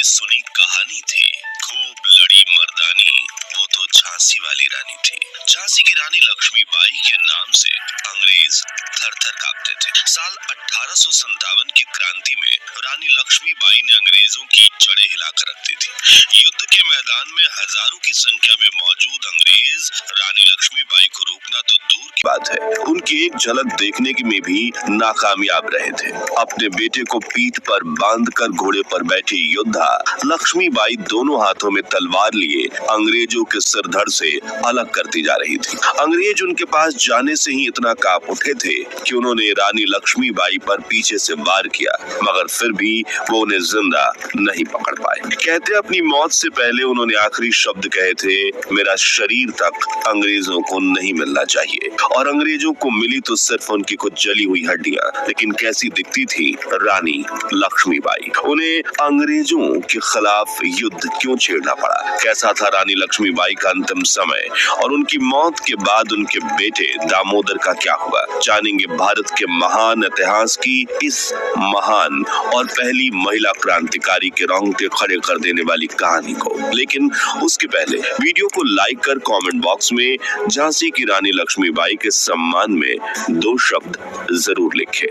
पहले सुनी कहानी थी, खूब लड़ी मर्दानी, वो तो झांसी वाली रानी थी। झांसी की रानी लक्ष्मीबाई के नाम से अंग्रेज थर थर कांपते थे। साल 1857 की क्रांति में रानी लक्ष्मीबाई ने अंग्रेजों की जड़ें हिलाकर रख दी थी। युद्ध के मैदान में हजारों की संख्या में मौजूद अंग्रेज रानी लक्ष्मीबाई को रोकना तो दूर की बात है, उनकी एक झलक देखने में भी नाकामयाब रहे थे। अपने बेटे को पीठ पर बांधकर घोड़े पर बैठी योद्धा लक्ष्मीबाई दोनों हाथों में तलवार लिए अंग्रेजों के सिरधड़ से अलग करती जा रही थी। अंग्रेज उनके पास जाने से ही इतना कांप उठे थे कि उन्होंने रानी लक्ष्मीबाई पर पीछे से वार किया, मगर फिर भी वो उन्हें जिंदा नहीं पकड़ पाए। कहते अपनी मौत से पहले उन्होंने आखिरी शब्द कहे थे, मेरा शरीर तक अंग्रेजों को नहीं मिलना चाहिए। और अंग्रेजों को मिली तो सिर्फ उनकी कुछ जली हुई हड्डियां, लेकिन कैसी दिखती थी रानी लक्ष्मीबाई। उन्हें अंग्रेजों के खिलाफ युद्ध क्यों छेड़ना पड़ा, कैसा था रानी लक्ष्मीबाई का अंतिम समय, और उनकी मौत के बाद उनके बेटे दामोदर का क्या हुआ, जानेंगे भारत के महान इतिहास की इस महान और पहली महिला क्रांतिकारी के रोंगटे खड़े कर देने वाली कहानी को। लेकिन उसके पहले वीडियो को लाइक कर कमेंट बॉक्स में झांसी की रानी लक्ष्मीबाई के सम्मान में 2 शब्द जरूर लिखें।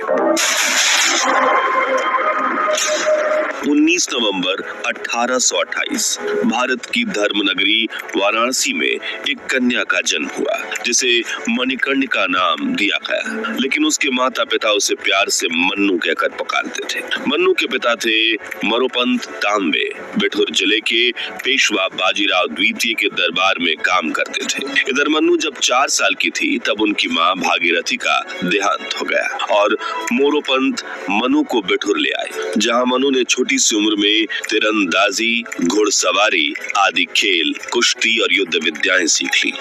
19 नवंबर 1828 भारत की धर्मनगरी वाराणसी में एक कन्या का जन्म हुआ, जिसे मणिकर्णिका नाम दिया गया। लेकिन उसके माता पिता उसे प्यार से मन्नू कहकर पुकारते थे। मन्नू के पिता थे मोरोपंत तांबे, बिठूर जिले के पेशवा बाजीराव द्वितीय के दरबार में काम करते थे। इधर मन्नू जब 4 साल की थी तब उनकी माँ भागीरथी का देहांत हो गया और मोरोपंत मनु को बिठूर ले आए, जहाँ मनु ने छोटी सी उम्र में तीरंदाजी, घुड़सवारी आदि खेल, कुश्ती और युद्ध विद्याएं सीख ली।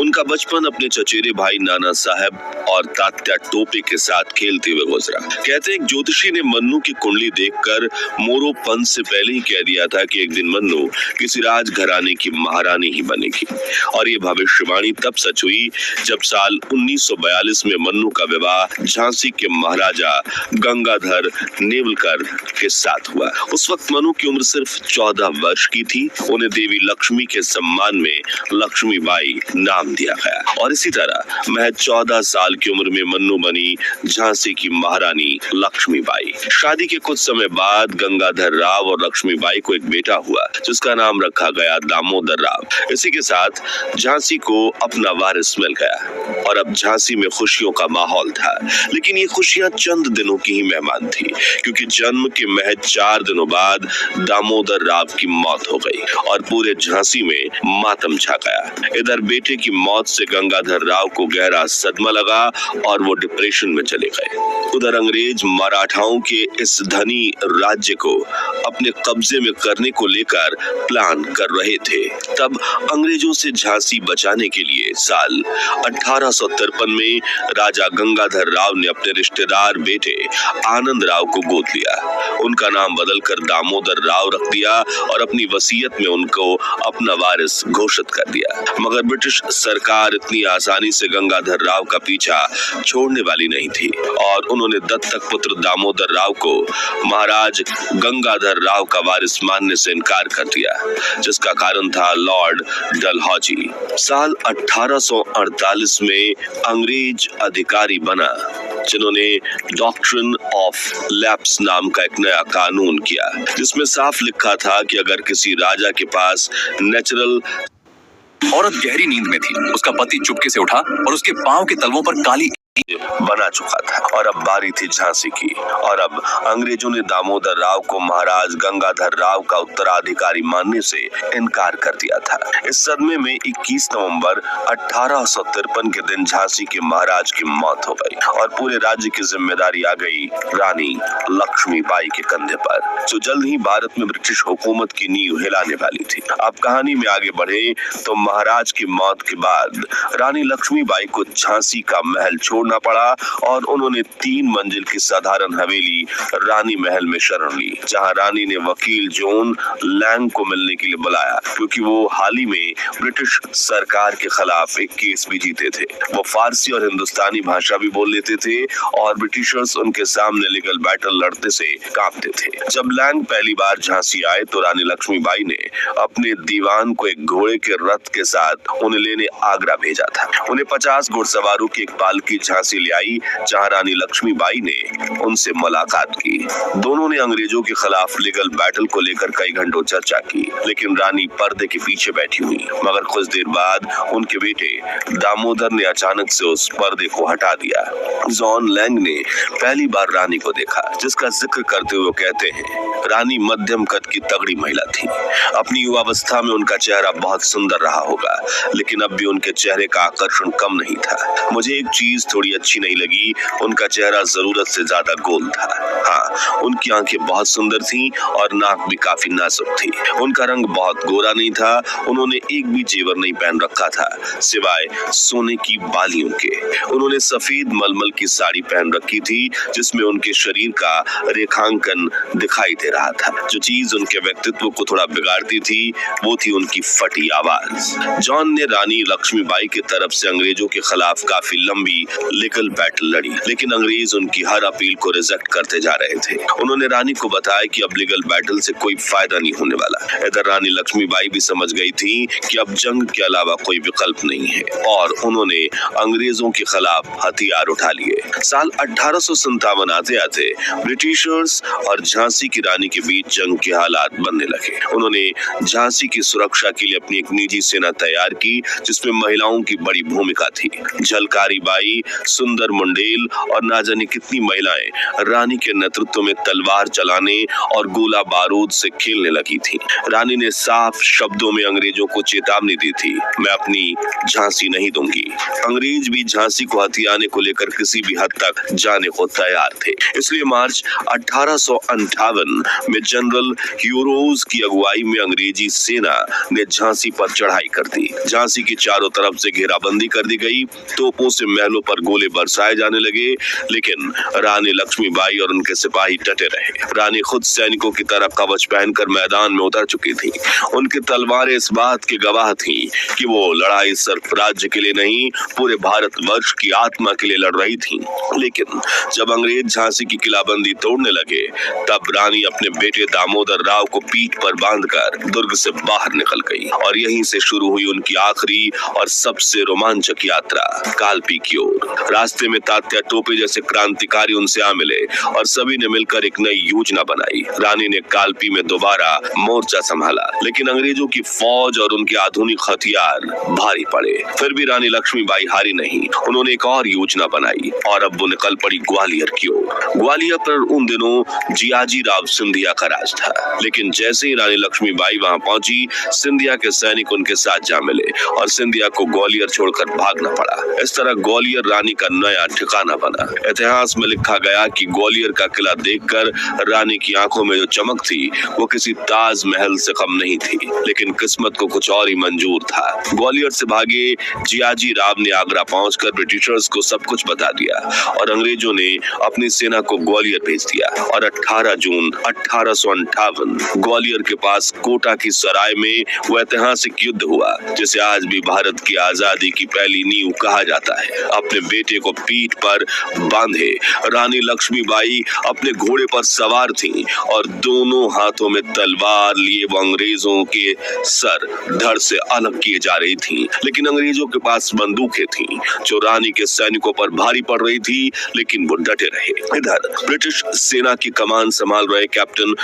उनका बचपन अपने चचेरे भाई नाना साहब और तात्या टोपे के साथ खेलते हुए गुजरा। कहते एक ज्योतिषी ने मन्नू की कुंडली देखकर मोरोपंत से पहले ही कह दिया था कि एक दिन मन्नू किसी राजघराने की महारानी ही बनेगी, और ये भविष्यवाणी तब सच हुई जब साल 1942 में मन्नू का विवाह झांसी के महाराजा गंगाधर नेवलकर के साथ हुआ। उस वक्त मनु की उम्र सिर्फ 14 वर्ष की थी। उन्हें देवी लक्ष्मी के सम्मान में लक्ष्मीबाई नाम दिया गया, और इसी तरह महज 14 साल की उम्र में मन्नू बनी झांसी की महारानी लक्ष्मीबाई। शादी के कुछ समय बाद गंगाधर राव और लक्ष्मीबाई को एक बेटा हुआ, जिसका नाम रखा गया दामोदर राव। इसी के साथ झांसी को अपना वारिस मिल गया और अब झांसी में खुशियों का माहौल था। लेकिन ये खुशियां चंद दिनों की ही मेहमान थी, क्योंकि जन्म के महज 4 दिनों बाद दामोदर राव की मौत हो गई और पूरे झांसी में मातम छा गया। इधर बेटे की मौत से गंगाधर राव को गहरा सदमा लगा और वो डिप्रेशन में चले गए। उधर अंग्रेज मराठाओं के इस धनी राज्य को अपने कब्जे में करने को लेकर प्लान कर रहे थे। तब अंग्रेजों से झांसी बचाने के लिए साल 1853 में राजा गंगाधर राव ने अपने रिश्तेदार बेटे आनंद राव को गोद लिया। उनका नाम बदलकर दामोदर राव रख दिया और अपनी वसीयत में उनको अपना वारिस घोषित कर दिया। मगर ब्रिटिश सरकार इतनी आसानी से गंगाधर राव का पीछा छोड़ने वाली नहीं थी और उन्होंने दत्तक पुत्र दामोदर राव को महाराज गंगाधर राव का वारिस मानने से इनकार कर दिया, जिसका कारण था लॉर्ड डलहौजी। साल 1848 में अंग्रेज अधिकारी बना, जिन्होंने डॉक्ट्रिन ऑफ लैप्स नाम का एक नया कानून किया, जिसमें साफ लिखा था कि अगर किसी राजा के पास नेचुरल औरत गहरी नींद में थी, उसका पति चुपके से उठा और उसके पांव के तलवों पर काली बना चुका था और अब बारी थी झांसी की। और अब अंग्रेजों ने दामोदर राव को महाराज गंगाधर राव का उत्तराधिकारी मानने से इनकार कर दिया था। इस सदमे में 21 नवंबर 1853 के दिन झांसी के महाराज की मौत हो गई और पूरे राज्य की जिम्मेदारी आ गई रानी लक्ष्मीबाई के कंधे पर, जो जल्द ही भारत में ब्रिटिश हुकूमत की नींव हिलाने वाली थी। अब कहानी में आगे बढ़े तो महाराज की मौत के बाद रानी लक्ष्मीबाई को झांसी का महल छोड़ छोड़ना पड़ा और उन्होंने 3 मंजिल की साधारण हवेली रानी महल में शरण ली, जहां रानी ने वकील जॉन लैंग को मिलने के लिए बुलाया, क्योंकि वो हाल ही में ब्रिटिश सरकार के खिलाफ एक केस भी जीते थे। वो फारसी और हिंदुस्तानी भाषा भी बोल लेते थे और ब्रिटिशर्स उनके सामने लीगल बैटल लड़ते से कांपते थे। जब लैंग पहली बार झांसी आए तो रानी लक्ष्मीबाई ने अपने दीवान को एक घोड़े के रथ के साथ उन्हें लेने आगरा भेजा था। उन्हें 50 घुड़सवारों की एक पालकी झांसी ले आई, जहां रानी लक्ष्मीबाई ने उनसे मुलाकात की। दोनों ने अंग्रेजों के खिलाफ लीगल बैटल को लेकर कई घंटों चर्चा की, लेकिन रानी पर्दे के पीछे बैठी हुई। मगर कुछ देर बाद उनके बेटे दामोदर ने अचानक से उस पर्दे को हटा दिया। जॉन लैंग ने पहली बार रानी को देखा, जिसका जिक्र करते हुए कहते हैं, रानी मध्यम कद की तगड़ी महिला थी। अपनी युवावस्था में उनका चेहरा बहुत सुंदर रहा होगा, लेकिन अब भी उनके चेहरे का आकर्षण कम नहीं था। मुझे एक चीज थोड़ी अच्छी नहीं लगी, उनका चेहरा जरूरत से ज्यादा गोल था। हाँ, उनकी आंखें बहुत सुंदर थीं और नाक भी काफी नाजुक थी। उनका रंग बहुत गोरा नहीं था। उन्होंने एक भी जेवर नहीं पहन रखा था, सिवाय सोने की बालियों के। उन्होंने सफेद मलमल की साड़ी पहन रखी थी, जिसमें उनके शरीर का रेखांकन दिखाई दे रहा था। जो चीज उनके व्यक्तित्व को थोड़ा बिगाड़ती थी, वो थी उनकी फटी आवाज। जॉन ने रानी लक्ष्मीबाई की तरफ से अंग्रेजों के खिलाफ काफी लंबी लीगल बैटल लड़ी, लेकिन अंग्रेज उनकी हर अपील को रिजेक्ट करते जा रहे थे। उन्होंने रानी को बताया कि अब लीगल बैटल से कोई फायदा नहीं होने वाला। इधर रानी लक्ष्मीबाई भी समझ गई थी कि अब जंग के अलावा कोई विकल्प नहीं है, और उन्होंने अंग्रेजों के खिलाफ हथियार उठा लिए। साल 1857 आते आते ब्रिटिशर्स और झांसी की रानी के बीच जंग के हालात बनने लगे। उन्होंने झांसी की सुरक्षा के लिए अपनी एक निजी सेना तैयार की, जिसमें महिलाओं की बड़ी भूमिका थी। झलकारी बाई, सुंदर मुंडेल और ना जाने कितनी महिलाएं रानी के नेतृत्व में तलवार चलाने और गोला बारूद से खेलने लगी थी। रानी ने साफ शब्दों में अंग्रेजों को चेतावनी दी थी, मैं अपनी झांसी नहीं दूंगी। अंग्रेज भी झांसी को हथियाने को लेकर किसी भी हद तक जाने को तैयार थे। इसलिए मार्च 1858 में जनरल ह्यूरोज की अगुवाई में अंग्रेजी सेना ने झांसी पर चढ़ाई कर दी। झांसी की चारों तरफ से घेराबंदी कर दी गई। तोपों से महलों पर गोले बरसाए जाने लगे, लेकिन रानी लक्ष्मीबाई और उनके सिपाही डटे रहे। रानी खुद सैनिकों की तरह कवच पहनकर मैदान में उतर चुकी थी। उनकी तलवारें इस बात की गवाह थी कि वो लड़ाई सिर्फ राज्य के लिए नहीं, पूरे भारतवर्ष की आत्मा के लिए लड़ रही थी। लेकिन जब अंग्रेज झांसी की किलाबंदी तोड़ने लगे, तब रानी अपने बेटे दामोदर राव को पीठ पर बांधकर दुर्ग से बाहर निकल गई, और यहीं से शुरू हुई उनकी आखिरी और सबसे रोमांचक यात्रा कालपी की ओर। रास्ते में तात्या टोपे जैसे क्रांतिकारी उनसे आ मिले और सभी ने मिलकर एक नई योजना बनाई। रानी ने कालपी में दोबारा मोर्चा संभाला, लेकिन अंग्रेजों की फौज और उनके आधुनिक हथियार भारी पड़े। फिर भी रानी लक्ष्मीबाई हारी नहीं। उन्होंने एक और योजना बनाई और अब वो निकल पड़ी ग्वालियर की ओर। ग्वालियर पर उन दिनों जियाजी राव सिंधिया का राज था, लेकिन जैसे ही रानी लक्ष्मीबाई वहां पहुंची, सिंधिया के सैनिक उनके साथ जा मिले और सिंधिया को ग्वालियर छोड़कर भागना पड़ा। इस तरह ग्वालियर रानी का नया ठिकाना बना। इतिहास में लिखा गया कि ग्वालियर का किला देखकर रानी की आंखों में जो चमक थी, वो किसी ताज महल से कम नहीं थी, लेकिन किस्मत को कुछ और ही मंजूर था। ग्वालियर से भागे जियाजी राव ने आगरा पहुंचकर ब्रिटिशर्स को सब कुछ बता दिया और अंग्रेजों ने अपनी सेना को ग्वालियर भेज दिया। और 18 जून 1858 ग्वालियर के पास कोटा की सराय में वो ऐतिहासिक युद्ध हुआ, जिसे आज भी भारत की आजादी की पहली नींव कहा जाता है। अपने बेटे को पीठ पर बांधे रानी लक्ष्मीबाई अपने घोड़े पर सवार थीं और दोनों हाथों में तलवार लिए वो अंग्रेजों के सर धड़ से अलग किए जा रही थीं। लेकिन अंग्रेजों के पास बंदूकें थीं जो रानी के सैनिकों पर भारी पड़ रही थी, लेकिन वो डटे रहे। इधर ब्रिटिश सेना की कमान संभाल रहे कैप्टन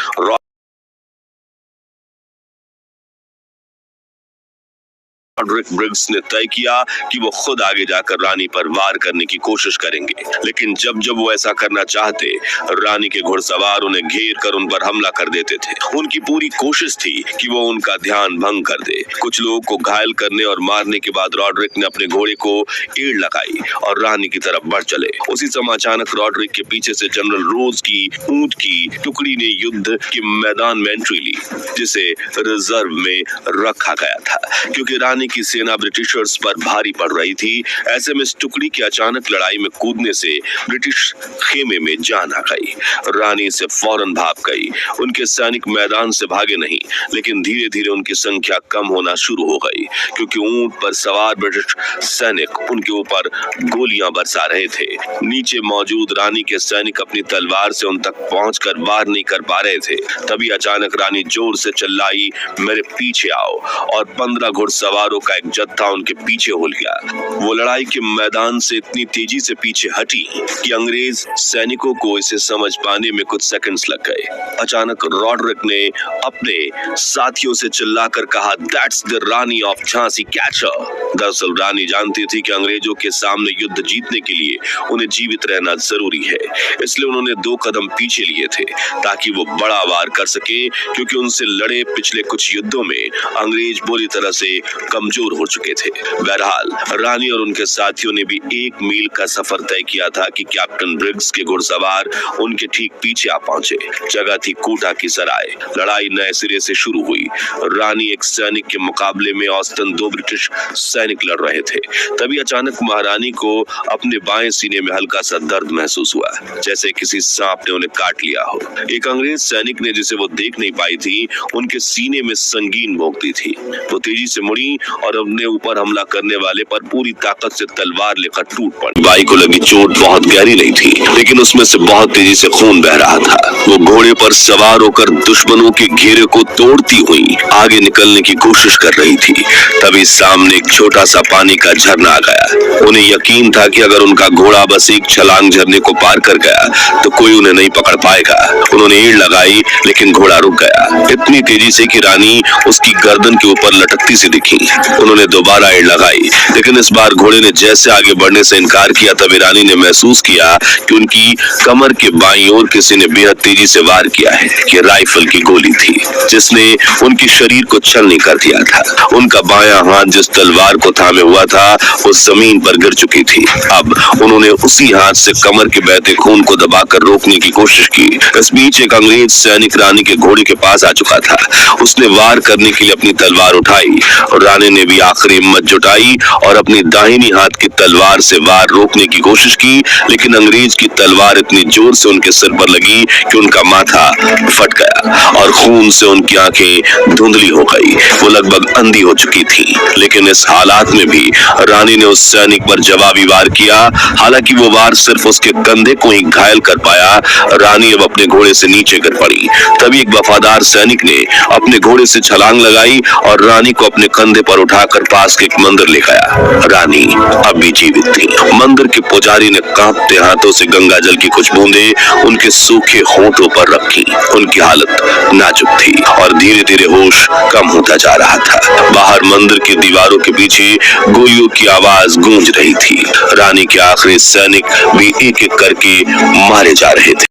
रॉड्रिक ब्रिग्स ने तय किया कि वो खुद आगे जाकर रानी पर वार करने की कोशिश करेंगे, लेकिन जब जब वो ऐसा करना चाहते, रानी के घुड़सवार उन्हें घेर कर उन पर हमला कर देते थे। उनकी पूरी कोशिश थी कि वो उनका ध्यान भंग कर दे। कुछ लोगों को घायल करने और मारने के बाद रॉड्रिक ने अपने घोड़े को एड़ लगाई और रानी की तरफ बढ़ चले। उसी समय अचानक रॉड्रिक के पीछे से जनरल रोज की ऊंट की टुकड़ी ने युद्ध के मैदान में एंट्री ली, जिसे रिजर्व में रखा गया था, क्योंकि रानी की सेना ब्रिटिशर्स पर भारी पड़ रही थी। ऐसे में इस टुकड़ी के अचानक लड़ाई में कूदने से ब्रिटिश खेमे में जान आ गई। रानी से फौरन भाग गई। उनके सैनिक मैदान से भागे नहीं, लेकिन धीरे धीरे उनकी संख्या कम होना शुरू हो गई, क्योंकि ऊंट पर सवार ब्रिटिश सैनिक उनके ऊपर गोलियां बरसा रहे थे। नीचे मौजूद रानी के सैनिक अपनी तलवार से उन तक पहुंचकर वार नहीं कर पा रहे थे। तभी अचानक रानी जोर से चिल्लाई, मेरे पीछे आओ, और 15 घुड़सवारों का एक जत्था उनके पीछे हो लिया। वो लड़ाई के मैदान से इतनी तेजी से पीछे हटी कि अंग्रेज सैनिकों को इसे समझ पाने में कुछ सेकंड्स लग गए। अचानक रॉडरिक ने अपने साथियों से चिल्लाकर कहा, that's the Rani of Jhansi, catch her. दरअसल रानी जानती थी कि अंग्रेजों के सामने युद्ध जीतने के लिए उन्हें जीवित रहना जरूरी है, इसलिए उन्होंने 2 कदम पीछे लिए थे ताकि वो बड़ा वार कर सके, क्योंकि उनसे लड़े पिछले कुछ युद्धों में अंग्रेज बुरी तरह से कमजोर हो चुके थे। बहरहाल रानी और उनके साथियों ने भी 1 मील का सफर तय किया था कि कैप्टन ब्रिग्स के घुड़सवार उनके ठीक पीछे आ पहुंचे। जगह थी कोटा की सराय। लड़ाई नए सिरे से शुरू हुई। रानी एक सैनिक के मुकाबले में औसतन 2 ब्रिटिश सैनिक लड़ रहे थे। तभी अचानक महारानी को अपने बाएं सीने में हल्का सा दर्द महसूस हुआ, जैसे किसी सांप ने उन्हें काट लिया हो। एक अंग्रेज सैनिक ने, जिसे वो देख नहीं पाई थी, उनके सीने में संगीन भोंकती थी। वो तेजी से मुड़ी और अपने ऊपर हमला करने वाले पर पूरी ताकत से तलवार लेकर टूट पड़ी। बाई को लगी चोट बहुत गहरी नहीं थी, लेकिन उसमें से बहुत तेजी से खून बह रहा था। वो घोड़े पर सवार होकर दुश्मनों के घेरे को तोड़ती हुई आगे निकलने की कोशिश कर रही थी। तभी सामने एक छोटा सा पानी का झरना आ गया। उन्हें यकीन था कि अगर उनका घोड़ा बस एक छलांग झरने को पार कर गया तो कोई उन्हें नहीं पकड़ पाएगा। उन्होंने एड़ लगाई, लेकिन घोड़ा रुक गया इतनी तेजी से कि रानी उसकी गर्दन के ऊपर लटकती सी दिखी। उन्होंने दोबारा एड़ लगाई, लेकिन इस बार घोड़े ने जैसे आगे बढ़ने से इनकार किया। तभी रानी ने महसूस किया कि उनकी कमर के बाईं ओर किसी ने बेहद तेजी से वार किया है। ये राइफल की गोली थी, जिसने उनके शरीर को छलनी कर दिया था। उनका बायां हाथ जिस तलवार को थामे हुआ था, वो जमीन पर गिर चुकी थी। अब उन्होंने उसी हाथ से कमर के बहते खून को दबाकर रोकने की कोशिश की। इस बीच एक अंग्रेज सैनिक रानी के घोड़े के पास आ चुका था। उसने वार करने के लिए अपनी तलवार उठाई और रानी ने भी आखिरी हिम्मत जुटाई और अपनी दाहिनी हाथ की तलवार से वार रोकने की कोशिश की, लेकिन अंग्रेज की तलवार इतनी जोर से उनके सिर पर लगी कि उनका माथा फट गया और खून से उनकी आंखें धुंधली हो गई। वो लगभग अंधी हो चुकी थी, लेकिन इस हालात में भी रानी ने उस सैनिक पर जवाबी वार किया। हालांकि वो वार सिर्फ उसके कंधे को ही घायल कर पाया। रानी अब अपने घोड़े से नीचे गिर पड़ी। तभी एक वफादार सैनिक ने अपने घोड़े से छलांग लगाई और रानी को अपने कंधे पर उठाकर पास के एक मंदिर ले गया। रानी अब भी जीवित थी। मंदिर के पुजारी ने कांपते हाथों से गंगा जल की कुछ बूंदे उनके सूखे होंठों पर रखी। उनकी हालत नाजुक थी और धीरे धीरे होश कम होता जा रहा था। बाहर मंदिर की दीवारों के पीछे गोलियों की आवाज गूंज रही थी। रानी के आखिरी सैनिक भी एक एक करके मारे जा रहे थे।